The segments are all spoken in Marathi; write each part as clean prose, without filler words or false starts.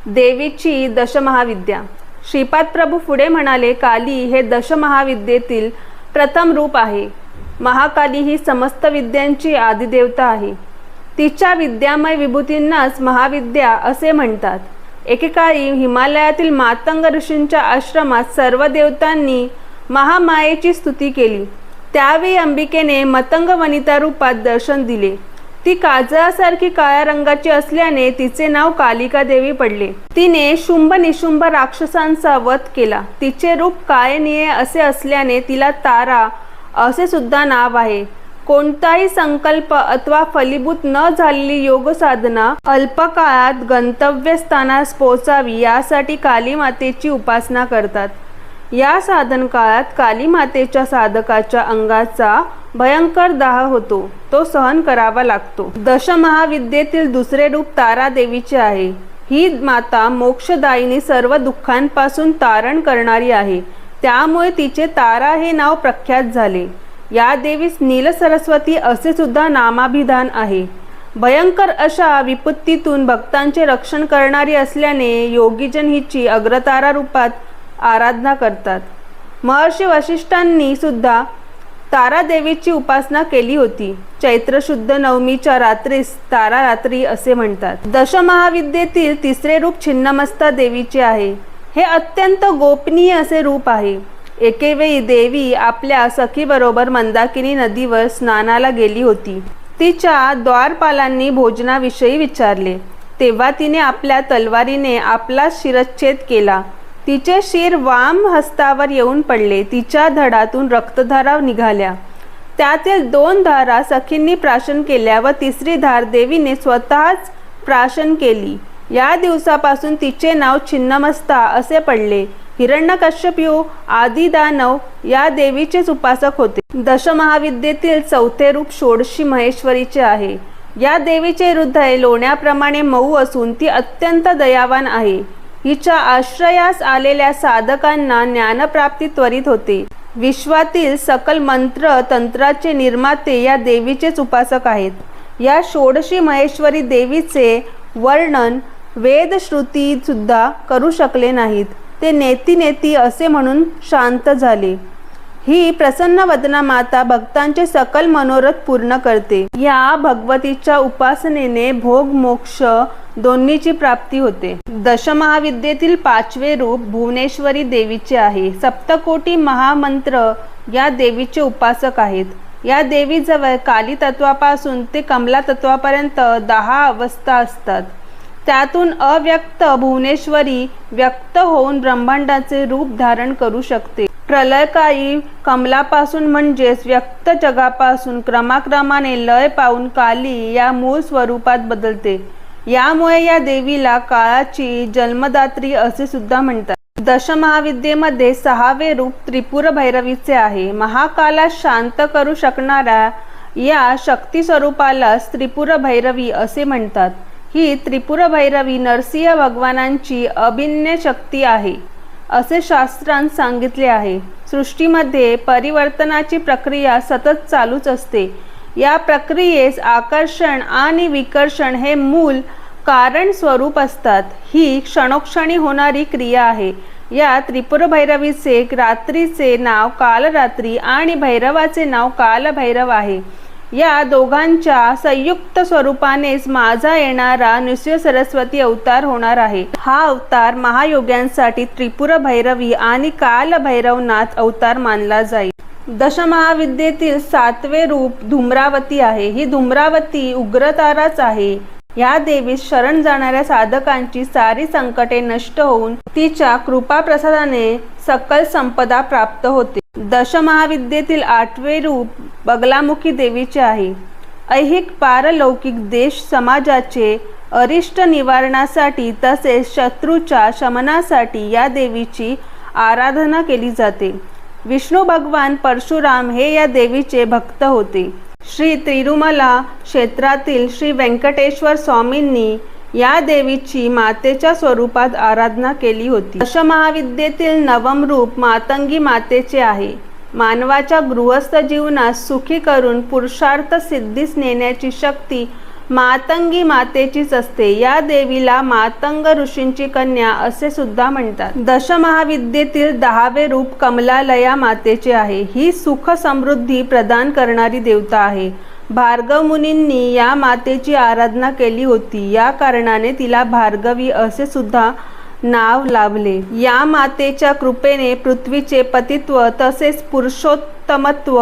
देवीची दशमहाविद्या। श्रीपाद प्रभू पुढे म्हणाले, काली हे दशमहाविद्येतील प्रथम रूप आहे। महाकाली ही समस्त विद्यांची आदिदेवता आहे। तिच्या विद्यामय विभूतींनाच महाविद्या असे म्हणतात। एकेकाळी हिमालयातील मातंग ऋषींच्या आश्रमात सर्व देवतांनी महामायेची स्तुती केली। त्यावेळी अंबिकेने मतंग वनिता रूपात दर्शन दिले। ती काजळासारखी काळ्या रंगाची असल्याने तिचे नाव कालिका देवी पडले। तिने शुंभ निशुंभ राक्षसांचा वध केला। तिचे रूप काळे निळे असे असल्याने तिला तारा असे सुद्धा नाव आहे। कोणताही संकल्प अथवा फलीभूत न झालेली योग साधना अल्प काळात गंतव्यस्थानास पोहोचावी यासाठी काली मातेची उपासना करतात। या साधन काळात काली मातेच्या साधकाच्या अंगाचा भयंकर दाह होतो, तो सहन करावा लागतो। दशमहाविद्येतील दुसरे रूप तारा देवीचे आहे। ही माता मोक्षदायिनी सर्व दुःखांपासून तारण करणारी आहे, त्यामुळे तिचे तारा हे नाव प्रख्यात झाले। या देवीस नील सरस्वती असे सुद्धा नामाभिधान आहे। भयंकर अशा विपत्तीतून भक्तांचे रक्षण करणारी असल्याने योगीजन हिची अग्रतारा रूपात आराधना करतात। महर्षी वशिष्ठांनी सुद्धा तारा देवीची उपासना केली होती। चैत्र शुद्ध नवमीच्या रात्रीस तारा रात्री असे म्हणतात। दशमहाविद्येतील तिसरे रूप छिन्नमस्ता देवीचे आहे। हे अत्यंत गोपनीय असे रूप आहे। एकेवेळी देवी आपल्या सखीबरोबर मंदाकिनी नदीवर स्नानाला गेली होती। तिच्या द्वारपालांनी भोजनाविषयी विचारले, तेव्हा तिने आपल्या तलवारीने आपला शिरच्छेद केला। तिचे शिर वाम हस्तावर येऊन पडले। तिच्या धडातून रक्तधारा निघाल्या। त्यातील 2 धारा सखींनी प्राशन केल्या व तिसरी धार देवीने स्वतःच प्राशन केली। या दिवसापासून तिचे नाव छिन्नमस्ता असे पडले। हिरण्यकश्यपू आदी दानव या देवीचेच उपासक होते। दशमहाविद्येतील चौथे रूप षोडशी महेश्वरीचे आहे। या देवीचे हृदय लोण्याप्रमाणे मऊ असून ती अत्यंत दयावान आहे। हिच्या आश्रयास आलेल्या साधकांना ज्ञानप्राप्ती त्वरित होते। विश्वातील सकल मंत्र तंत्राचे निर्माते या देवीचेच उपासक आहेत। या षोडशी महेश्वरी देवीचे वर्णन वेद श्रुती सुद्धा करू शकले नाहीत। ते नेती नेती असे म्हणून शांत झाले। ही प्रसन्न वदना माता भक्तांचे सकल मनोरथ पूर्ण करते। या भगवतीच्या उपासनेने भोग मोक्ष दोन्हीची प्राप्ती होते। दशमहाविद्येतील 5वे रूप भुवनेश्वरी देवीचे आहे। सप्तकोटी महामंत्र या देवीचे उपासक आहेत। या देवीजवळ काली तत्वापासून ते कमला तत्वापर्यंत 10 अवस्था असतात। त्यातून अव्यक्त भुवनेश्वरी व्यक्त होऊन ब्रह्मांडाचे रूप धारण करू शकते। प्रलयकाळी कमलापासून म्हणजेच व्यक्त जगापासून क्रमाक्रमाने लय पावून काली या मूळ स्वरूपात बदलते। यामुळे या देवीला काळाची जन्मदात्री असे सुद्धा म्हणतात। दशमहाविद्येमध्ये 6वे रूप त्रिपुर भैरवीचे आहे। महाकाला शांत करू शकणाऱ्या या शक्ती स्वरूपालाच त्रिपुर भैरवी असे म्हणतात। ही त्रिपुर भैरवी नरसिंह भगवानांची अभिन्न शक्ती आहे असे शास्त्रांत सांगितले आहे। सृष्टीमध्ये परिवर्तनाची प्रक्रिया सतत चालूच असते। या प्रक्रियेस आकर्षण आणि विकर्षण हे मूल कारण स्वरूप असतात। ही क्षणोक्षणी होणारी क्रिया आहे। या त्रिपुर भैरवीचे रात्रीचे नाव कालरात्री आणि भैरवाचे नाव कालभैरव आहे। या दोघांच्या संयुक्त स्वरूपानेच माझा येणारा नृसिंह सरस्वती अवतार होणार आहे। हा अवतार महायोग्यांसाठी त्रिपुर भैरवी आणि कालभैरवनाथ अवतार मानला जाईल। दशमहाविद्येतील 7वे रूप धूम्रावती आहे। ही धूम्रावती उग्रताराच आहे। या देवीस शरण जाणाऱ्या साधकांची सारी संकटे नष्ट होऊन तिच्या कृपाप्रसादाने सकल संपदा प्राप्त होते। दशमहाविद्येतील 8वे रूप बगलामुखी देवीचे आहे। ऐहिक पारलौकिक देश समाजाचे अरिष्ट निवारणासाठी तसेच शत्रूच्या शमनासाठी या देवीची आराधना केली जाते। विष्णू भगवान परशुराम हे या देवीचे भक्त होते। श्री तिरुमला क्षेत्रातील श्री व्यंकटेश्वर स्वामींनी या देवीची मातेच्या स्वरूपात आराधना केली होती। दशमहाविद्येतील 9व रूप मातंगी मातेचे आहे। मानवाच्या गृहस्थ जीवनास सुखी करून पुरुषार्थ सिद्धीस नेण्याची शक्ती मातंगी मातेचीच असते. या देवीला मातंग ऋषींची कन्या असे सुद्धा म्हणतात. दशमहाविद्येतील 10वे रूप कमलालया मातेचे आहे. ही सुख समृद्धी प्रदान करणारी देवता आहे. भार्गव मुनींनी या मातेची आराधना केली होती. या कारणाने तिला भार्गवी असे सुद्धा नाव लाभले. या मातेच्या कृपेने पृथ्वीचे पतित्व तसेच पुरुषोत्तमत्व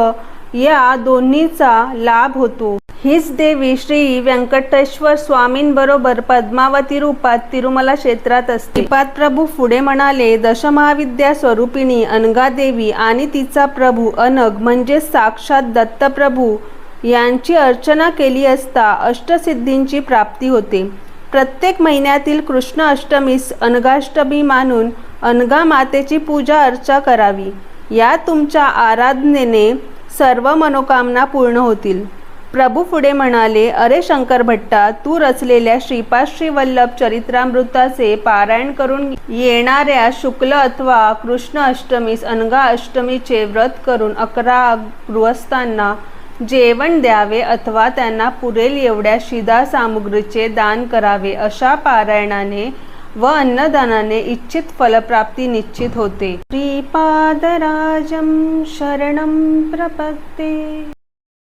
या दोन्हीचा लाभ होतो. हीच देवी श्री व्यंकटेश्वर स्वामींबरोबर पद्मावती रूपात तिरुमला क्षेत्रात असते. श्रीपाद प्रभू पुढे म्हणाले, दशमहाविद्या स्वरूपिणी अनघादेवी आणि तिचा प्रभू अनघ म्हणजे साक्षात दत्तप्रभू यांची अर्चना केली असता अष्टसिद्धींची प्राप्ती होते. प्रत्येक महिन्यातील कृष्ण अष्टमीस अनघाष्टमी मानून अनघा मातेची पूजा अर्चा करावी. या तुमच्या आराधनेने सर्व मनोकामना पूर्ण होतील. प्रभू पुढे म्हणाले, अरे शंकर भट्टा, तू रचलेल्या श्रीपाद श्रीवल्लभ चरित्रामृताचे पारायण करून येणाऱ्या शुक्ल अथवा कृष्ण अष्टमीस अनघा अष्टमीचे व्रत करून 11 गृहस्थांना जेवण द्यावे अथवा त्यांना पुरेल एवढ्या शिदा सामुग्रीचे दान करावे. अशा पारायणाने व अन्नदानाने इच्छित फलप्राप्ती निश्चित होते. श्रीपादराजं शरणं प्रपद्ये.